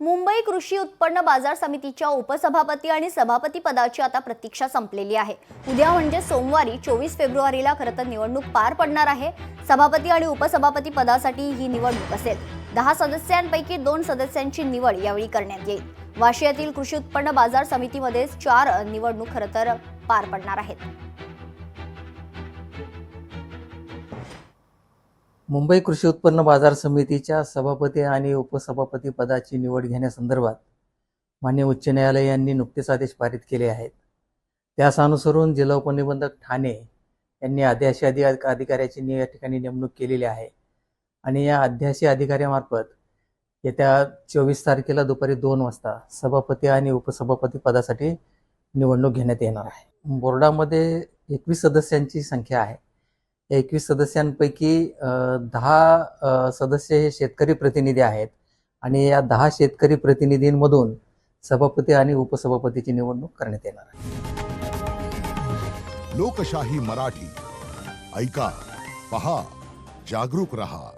मुंबई कृषी उत्पन्न बाजार समितीच्या उपसभापती आणि सभापती पदाची आता प्रतीक्षा संपलेली आहे। उद्या म्हणजे सोमवारी 24 फेब्रुवारीला खरं तर निवडणूक पार पडणार आहे। सभापती आणि उपसभापती पदासाठी ही निवडणूक असेल। 10 सदस्यांपैकी 2 सदस्यांची निवड यावेळी करण्यात येईल। वाशियातील कृषी उत्पन्न बाजार समितीमध्ये 4 निवडणूक खरं तर पार पडणार आहेत। मुंबई कृषी उत्पन्न बाजार समितीच्या सभापती आणि उपसभापती पदाची निवड घेण्यासंदर्भात मान्य उच्च न्यायालय यांनी नुकतेच आदेश पारित केले आहेत। त्यास अनुसरून जिल्हा उपनिबंधक ठाणे यांनी अध्याशी अधिकाऱ्याची या ठिकाणी नेमणूक केलेली आहे आणि या अध्याशी अधिकाऱ्यामार्फत येत्या 24 तारखेला दुपारी 2 वाजता सभापती आणि उपसभापती पदासाठी निवडणूक घेण्यात येणार आहे। बोर्डामध्ये 21 सदस्यांची संख्या आहे। 21 सदस्यांपैकी 10 सदस्य हे शेतकरी प्रतिनिधी आहेत आणि या 10 शेतकरी प्रतिनिधींमधून सभापती आणि उपसभापतीची निवडणूक करण्यात येणार आहे। लोकशाही मराठी ऐका, पहा, जागरूक रहा।